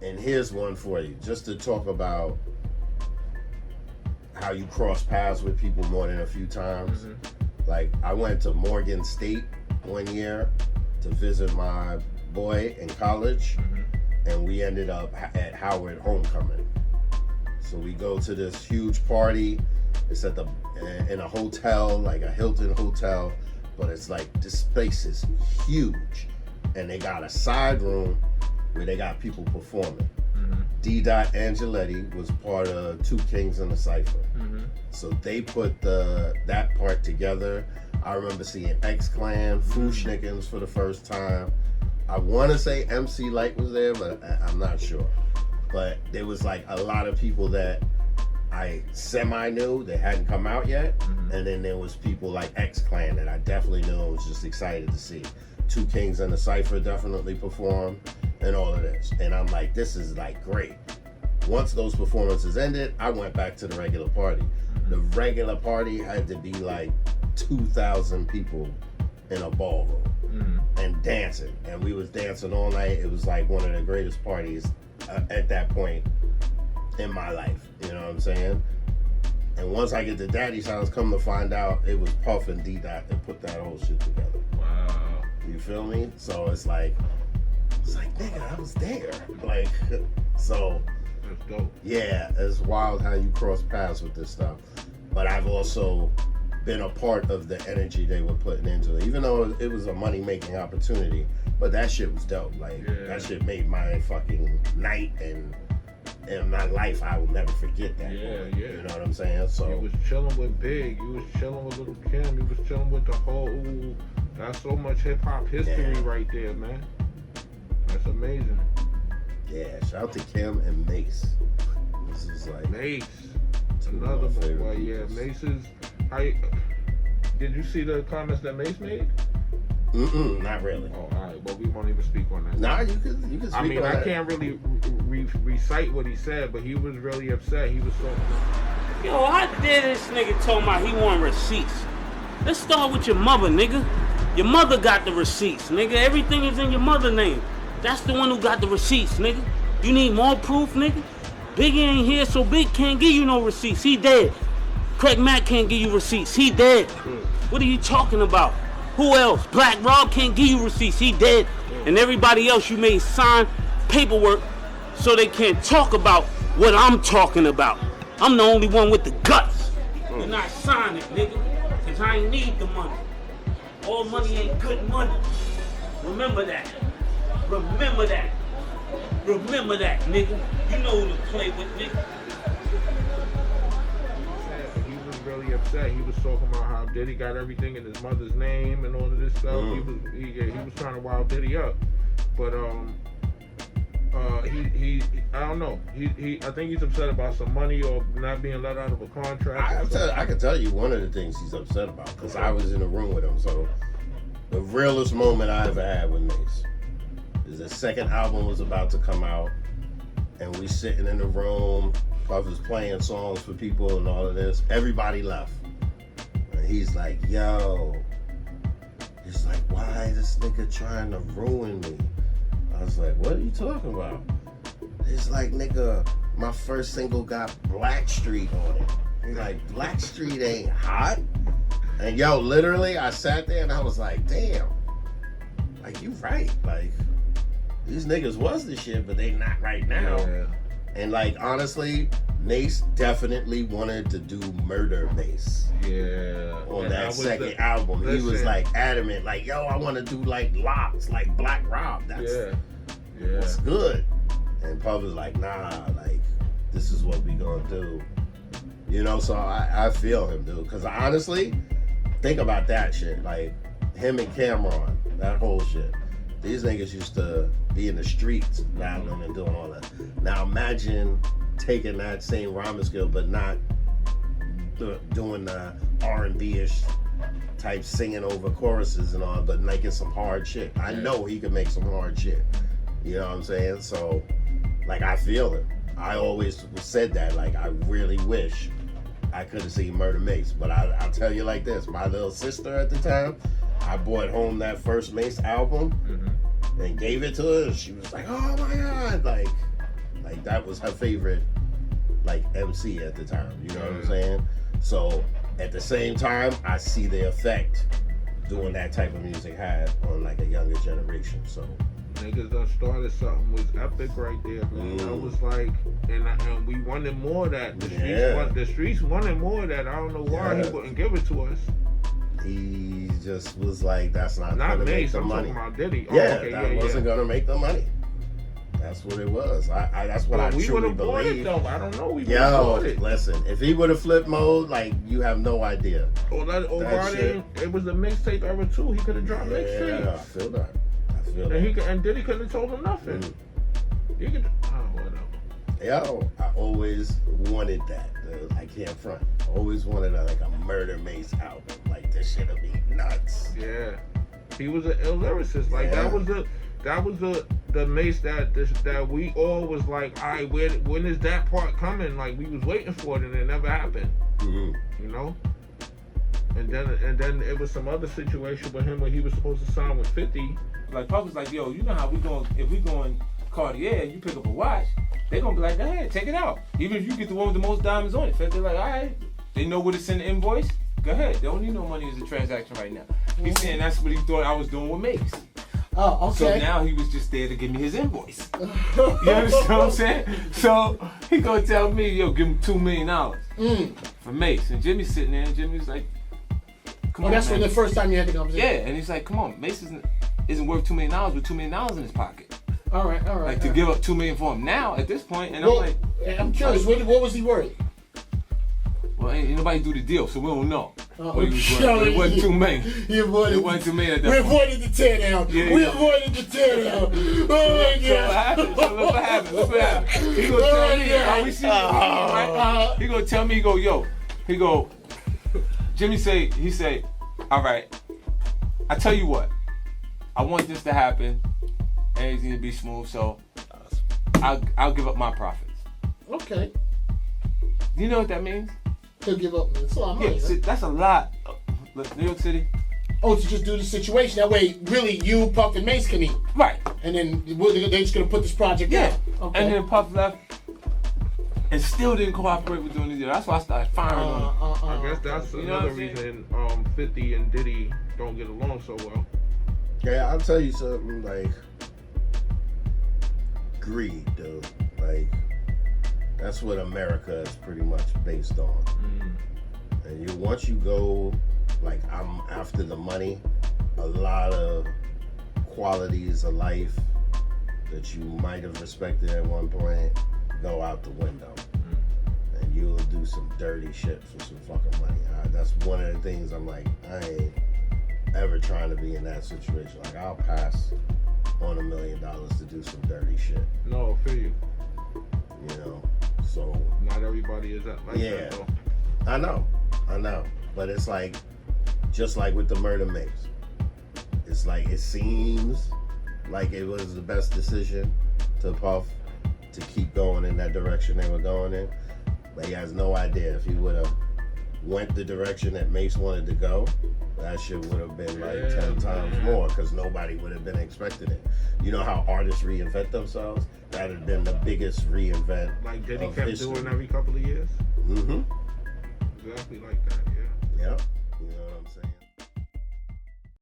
And here's one for you, just to talk about how you cross paths with people more than a few times. Like, I went to Morgan State one year to visit my boy in college, and we ended up at Howard homecoming. So we go to this huge party. It's at in a hotel, like a Hilton hotel, but it's like, this place is huge, and they got a side room where they got people performing. D. Angeletti was part of Two Kings and a Cypher. So they put that part together. I remember seeing X-Clan, Fushnikins for the first time. I want to say MC Light was there, but I'm not sure. But there was like a lot of people that I semi-knew that hadn't come out yet. And then there was people like X-Clan that I definitely knew and was just excited to see. Two Kings and a Cypher definitely performed and all of this. And I'm like, this is like great. Once those performances ended, I went back to the regular party. The regular party had to be like 2,000 people in a ballroom and dancing. And we was dancing all night. It was like one of the greatest parties at that point in my life. You know what I'm saying? And once I get to Daddy's house, come to find out it was Puff and D-Dot that put that whole shit together. Wow. You feel me? So it's like, nigga, I was there. Like, so. That's dope. Yeah, it's wild how you cross paths with this stuff. But I've also been a part of the energy they were putting into it. Even though it was a money-making opportunity, but that shit was dope. Like, that shit made my fucking night and my life. I will never forget that. You know what I'm saying? So you was chilling with Big. You was chilling with Lil' Kim. You was chilling with the whole... That's so much hip-hop history right there, man. That's amazing. Yeah, shout out to Kim and Mase. This is like... Mase. Another one. Well, yeah, Mase is... Did you see the comments that Mase made? Not really. Oh, all right. Well, we won't even speak on that. Nah, you can speak on that. I mean, I can't really recite what he said, but he was really upset. He was so... Yo, how dare this nigga told me he want receipts? Let's start with your mother, nigga. Your mother got the receipts, nigga. Everything is in your mother's name. That's the one who got the receipts, nigga. You need more proof, nigga? Biggie ain't here, so Big can't give you no receipts. He dead. Craig Mack can't give you receipts. He dead. What are you talking about? Who else? Black Rob can't give you receipts. He dead. And everybody else you made sign paperwork so they can't talk about what I'm talking about. I'm the only one with the guts. You're not signing, nigga, because I ain't need the money. All money ain't good money. Remember that. Remember that. Remember that, nigga. You know who to play with, nigga. He was really upset. He was talking about how Diddy got everything in his mother's name and all of this stuff. He was trying to wild Diddy up, but he I don't know. I think he's upset about some money or not being let out of a contract. I can tell you one of the things he's upset about because I was in the room with him. So the realest moment I ever had with Mase is the second album was about to come out, and we sitting in the room. Puff was playing songs for people and all of this. Everybody left, and he's like, "Yo," he's like, "Why this nigga trying to ruin me?" I was like, "What are you talking about?" He's like, "Nigga, my first single got Blackstreet on it." He's like, "Blackstreet ain't hot." And yo, literally, I sat there and I was like, "Damn, like you right. Like these niggas was the shit, but they not right now." Yeah. And like honestly, Mase definitely wanted to do Murder Mase. Yeah. On that second album, he was like adamant, like, "Yo, I want to do like Locks, like Black Rob. That's good." And Puff was like, "Nah, like this is what we gonna do." You know, so I feel him, dude. Because honestly, think about that shit. Like him and Cameron, that whole shit. These niggas used to be in the streets battling and doing all that. Now imagine taking that same rhyming skill, but not doing the R&B-ish type singing over choruses and all, but making some hard shit. I know he can make some hard shit. You know what I'm saying? So, like, I feel it. I always said that. Like, I really wish I could have seen Murder Mase. But I'll tell you like this. My little sister at the time, I brought home that first Mase album and gave it to her. And she was like, "Oh my God." Like, that was her favorite, like, MC at the time. You know what I'm saying? So at the same time, I see the effect doing that type of music had on like a younger generation. So niggas done started something was epic right there, man. That was like, and we wanted more of that. The streets wanted more of that. I don't know why he wouldn't give it to us. He just was like, that's not gonna Mase, make the I'm money. talking about Diddy. That wasn't gonna make the money. That's what it was. That's what I truly believe. Though. I don't know. We would have bought it. Listen, if he would have flipped mode, like, you have no idea. It was a mixtape era too. He could have dropped mixtape. Yeah, I feel that. And Diddy couldn't have told him nothing. He could. Whatever. Yo, I always wanted that. I can't front. I always wanted a Murder Mase album. Like, this shit'll be nuts. Yeah, he was an ill lyricist. Like that was the Mase that we all was like, all right, when is that part coming? Like we was waiting for it and it never happened. You know. And then it was some other situation with him where he was supposed to sign with 50. Like Puff was like, yo, you know how we going? If we going Cartier and you pick up a watch, they gonna be like, go ahead, take it out. Even if you get the one with the most diamonds on it, they're like, all right. They know where to send the invoice. Go ahead. They don't need no money as a transaction right now. He's saying that's what he thought I was doing with Mase. Oh, okay. So now he was just there to give me his invoice. You understand what I'm saying? So he gonna tell me, yo, give him $2 million for Mase. And Jimmy's sitting there, and Jimmy's like, come on, that's man. when the first time you had the conversation. Yeah, and he's like, come on, Mase isn't worth $2 million with $2 million in his pocket. All right. Like to give up $2 million for him now at this point, and I'm curious, what was he worth? Well, ain't nobody do the deal, so we don't know. What he was worth. It wasn't $2 million. It wasn't $2 million at that point. We avoided the teardown. We avoided the teardown. Oh my God. So look what happened. Look what happened. He gonna tell me, we see right? He gonna tell me, he go, Jimmy he say, all right, I tell you what, I want this to happen, and it's gonna be smooth, so I'll give up my profits. Okay. Do you know what that means? He'll give up. It's a lot of money. Yeah, that's a lot. Look, New York City. Oh, to just do the situation. That way, really, you, Puff, and Mase can eat. Right. And then they're just going to put this project out. Okay. And then Puff left and still didn't cooperate with doing the deal. That's why I started firing him. I guess that's another reason 50 and Diddy don't get along so well. Yeah, I'll tell you something, like, greed, dude. Like, that's what America is pretty much based on. And once you go, like, I'm after the money, a lot of qualities of life that you might have respected at one point go out the window. And you'll do some dirty shit for some fucking money. That's one of the things I'm like, I ain't ever trying to be in that situation. Like, I'll pass on $1 million to do some dirty shit. No, I feel you. You know, so not everybody is like that though. I know, but it's like, just like with the Murder Mase, it's like it seems like it was the best decision to Puff to keep going in that direction they were going in, but he has no idea if he would have went the direction that Mase wanted to go, that shit would have been like 10 times more, because nobody would have been expecting it. You know how artists reinvent themselves? That had been the biggest reinvent. Like Diddy of kept history. doing every couple of years? Mm-hmm. Exactly like that, yeah. Yep.